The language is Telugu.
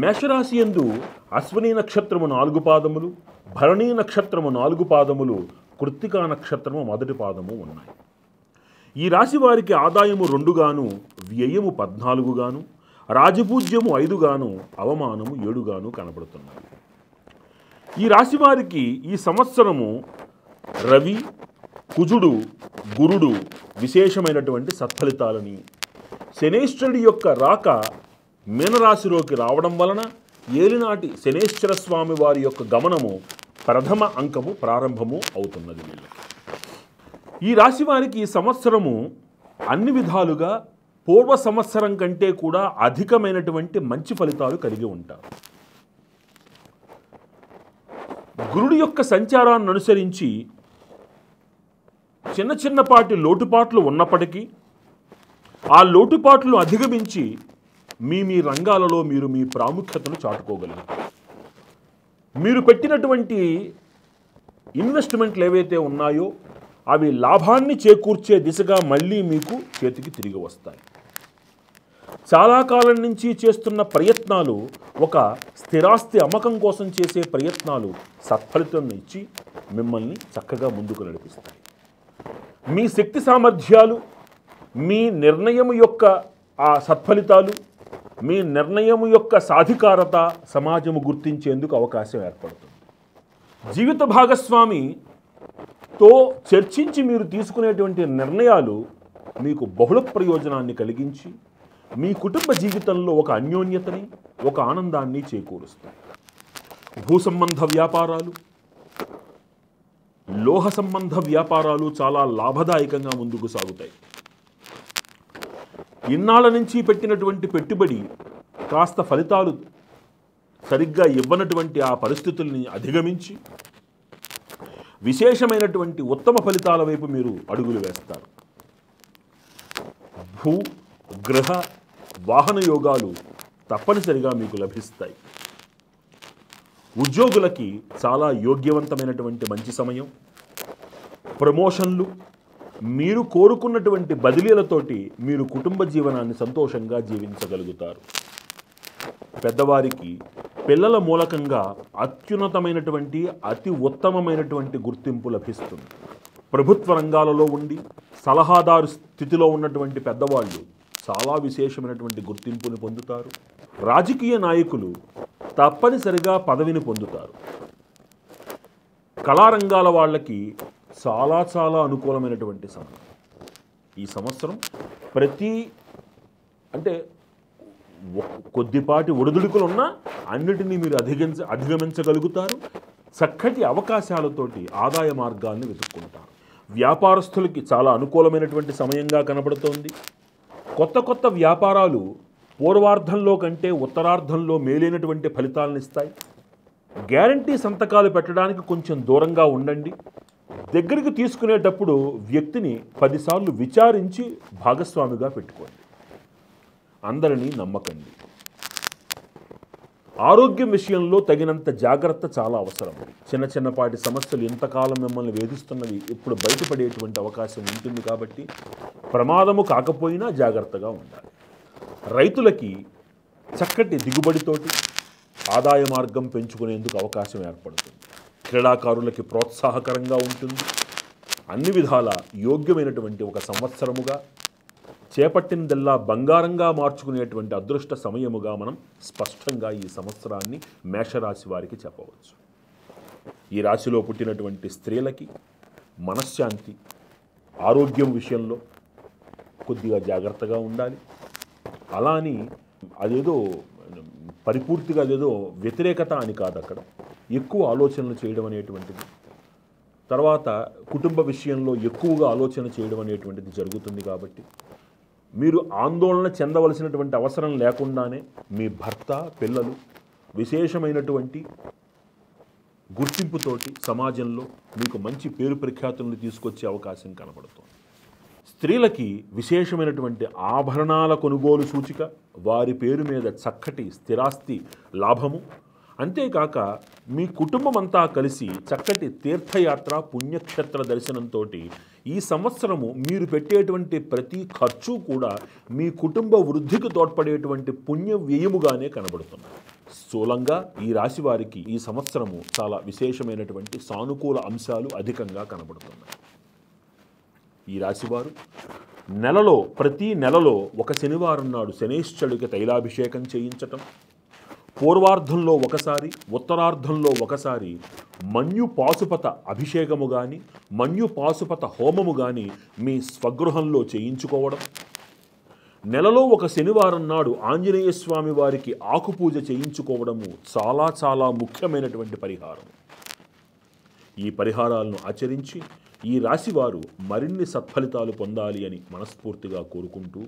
మేషరాశి యందు అశ్విని నక్షత్రము 4 పాదములు, భరణీ నక్షత్రము 4 పాదములు, కృత్తికా నక్షత్రము మొదటి పాదము ఉన్నాయి. ఈ రాశి వారికి ఆదాయము 2 గాను, వ్యయము 14 గాను, రాజపూజ్యము 5 గాను, అవమానము 7 గాను కనబడుతున్నాయి. ఈ రాశి వారికి ఈ సంవత్సరము రవి, కుజుడు, గురుడు విశేషమైనటువంటి సత్ఫలితాలని, శనేశ్వరుడి యొక్క రాక మీనరాశిలోకి రావడం వలన ఏలినాటి శనేశ్వర స్వామి వారి యొక్క గమనము ప్రథమ అంకము ప్రారంభము అవుతున్నది. వీళ్ళకి ఈ రాశి వారికి ఈ సంవత్సరము అన్ని విధాలుగా పూర్వ సంవత్సరం కంటే కూడా అధికమైనటువంటి మంచి ఫలితాలు కలిగి ఉంటారు. గురుడి యొక్క సంచారాన్ని అనుసరించి చిన్నపాటి లోటుపాట్లు ఉన్నప్పటికీ ఆ లోటుపాట్లు అధిగమించి మీ రంగాలలో మీరు మీ ప్రాముఖ్యతను చాటుకోగలుగుతారు. మీరు పెట్టినటువంటి ఇన్వెస్ట్మెంట్లు ఏవైతే ఉన్నాయో అవి లాభాన్ని చేకూర్చే దిశగా మళ్ళీ మీకు చేతికి తిరిగి వస్తాయి. చాలా కాలం నుంచి చేస్తున్న ప్రయత్నాలు, ఒక స్థిరాస్తి అమ్మకం కోసం చేసే ప్రయత్నాలు సత్ఫలితం ఇచ్చి మిమ్మల్ని చక్కగా ముందుకు నడిపిస్తాయి. మీ శక్తి సామర్థ్యాలు, మీ నిర్ణయం యొక్క ఆ సత్ఫలితాలు, మీ నిర్ణయం యొక్క సాధికారత సమాజము గుర్తించేందుకు అవకాశం ఏర్పడుతుంది. జీవిత భాగస్వామితో చర్చించి మీరు తీసుకునేటువంటి నిర్ణయాలు మీకు బహుళ ప్రయోజనాన్ని కలిగించి మీ కుటుంబ జీవితంలో ఒక అన్యోన్యతని, ఒక ఆనందాన్ని చేకూరుస్తాయి. భూ సంబంధ వ్యాపారాలు, లోహ సంబంధ వ్యాపారాలు చాలా లాభదాయకంగా ముందుకు సాగుతాయి. ఇన్నాళ్ళ నుంచి పెట్టినటువంటి పెట్టుబడి కాస్త ఫలితాలు సరిగ్గా ఇవ్వనటువంటి ఆ పరిస్థితుల్ని అధిగమించి విశేషమైనటువంటి ఉత్తమ ఫలితాల వైపు మీరు అడుగులు వేస్తారు. భూ, గృహ, వాహన యోగాలు తప్పనిసరిగా మీకు లభిస్తాయి. ఉద్యోగులకి చాలా యోగ్యవంతమైనటువంటి మంచి సమయం. ప్రమోషన్లు, మీరు కోరుకున్నటువంటి బదిలీలతోటి మీరు కుటుంబ జీవనాన్ని సంతోషంగా జీవించగలుగుతారు. పెద్దవారికి పిల్లల మూలకంగా అత్యున్నతమైనటువంటి అతి ఉత్తమమైనటువంటి గుర్తింపు లభిస్తుంది. ప్రభుత్వ రంగాలలో ఉండి సలహాదారు స్థితిలో ఉన్నటువంటి పెద్దవాళ్ళు చాలా విశేషమైనటువంటి గుర్తింపుని పొందుతారు. రాజకీయ నాయకులు తప్పనిసరిగా పదవిని పొందుతారు. కళారంగాల వాళ్ళకి చాలా అనుకూలమైనటువంటి సమయం. ఈ సంవత్సరం కొద్దిపాటి ఒడిదుడుకులు ఉన్నా అన్నిటినీ మీరు అధిగమించగలుగుతారు. చక్కటి అవకాశాలతోటి ఆదాయ మార్గాల్ని వెతుక్కుంటారు. వ్యాపారస్తులకి చాలా అనుకూలమైనటువంటి సమయంగా కనబడుతోంది. కొత్త వ్యాపారాలు పూర్వార్ధంలో కంటే ఉత్తరార్ధంలో మేలైనటువంటి ఫలితాలను ఇస్తాయి. గ్యారంటీ సంతకాలు పెట్టడానికి కొంచెం దూరంగా ఉండండి. దగ్గరికి తీసుకునేటప్పుడు వ్యక్తిని 10 సార్లు విచారించి భాగస్వామిగా పెట్టుకోండి. అందరినీ నమ్మకండి. ఆరోగ్యం విషయంలో తగినంత జాగ్రత్త చాలా అవసరం. చిన్నపాటి సమస్యలు ఇంతకాలం మిమ్మల్ని వేధిస్తున్నవి ఇప్పుడు బయటపడేటువంటి అవకాశం ఉంటుంది. కాబట్టి ప్రమాదము కాకపోయినా జాగ్రత్తగా ఉండాలి. రైతులకి చక్కటి దిగుబడితోటి ఆదాయ మార్గం పెంచుకునేందుకు అవకాశం ఏర్పడుతుంది. క్రీడాకారులకి ప్రోత్సాహకరంగా ఉంటుంది. అన్ని విధాల యోగ్యమైనటువంటి ఒక సంవత్సరముగా, చేపట్టినదల్లా బంగారంగా మార్చుకునేటువంటి అదృష్ట సమయముగా మనం స్పష్టంగా ఈ సంవత్సరాన్ని మేషరాశి వారికి చెప్పవచ్చు. ఈ రాశిలో పుట్టినటువంటి స్త్రీలకి మనశ్శాంతి, ఆరోగ్యం విషయంలో కొద్దిగా జాగ్రత్తగా ఉండాలి. అలా అని అదేదో పరిపూర్తిగా అదేదో వ్యతిరేకత అని కాదు. అక్కడ ఎక్కువ ఆలోచనలు చేయడం అనేటువంటిది, తర్వాత కుటుంబ విషయంలో ఎక్కువగా ఆలోచన చేయడం అనేటువంటిది జరుగుతుంది. కాబట్టి మీరు ఆందోళన చెందవలసినటువంటి అవసరం లేకుండానే మీ భర్త, పిల్లలు విశేషమైనటువంటి గుర్తింపుతోటి సమాజంలో మీకు మంచి పేరు ప్రఖ్యాతులను తీసుకొచ్చే అవకాశం కనబడుతుంది. స్త్రీలకి విశేషమైనటువంటి ఆభరణాల కొనుగోలు సూచిక, వారి పేరు మీద చక్కటి స్థిరాస్తి లాభము, అంతేకాక మీ కుటుంబం అంతా కలిసి చక్కటి తీర్థయాత్ర పుణ్యక్షేత్ర దర్శనంతో ఈ సంవత్సరము మీరు పెట్టేటువంటి ప్రతి ఖర్చు కూడా మీ కుటుంబ వృద్ధికి తోడ్పడేటువంటి పుణ్య వ్యయముగానే కనబడుతుంది. స్థూలంగా ఈ రాశి వారికి ఈ సంవత్సరము చాలా విశేషమైనటువంటి సానుకూల అంశాలు అధికంగా కనబడుతున్నాయి. ఈ రాశివారు ప్రతి నెలలో ఒక శనివారం నాడు శనేశ్వరుడికి తైలాభిషేకం చేయించటం, పూర్వార్ధంలో ఒకసారి ఉత్తరార్ధంలో ఒకసారి మన్యు పాశుపత అభిషేకము కానీ మన్యు పాశుపత హోమము కానీ మీ స్వగృహంలో చేయించుకోవడం, నెలలో ఒక శనివారం నాడు ఆంజనేయ స్వామి వారికి ఆకుపూజ చేయించుకోవడము చాలా చాలా ముఖ్యమైనటువంటి పరిహారం. ఈ పరిహారాలను ఆచరించి ఈ రాశివారు మరిన్ని సత్ఫలితాలు పొందాలి అని మనస్ఫూర్తిగా కోరుకుంటూ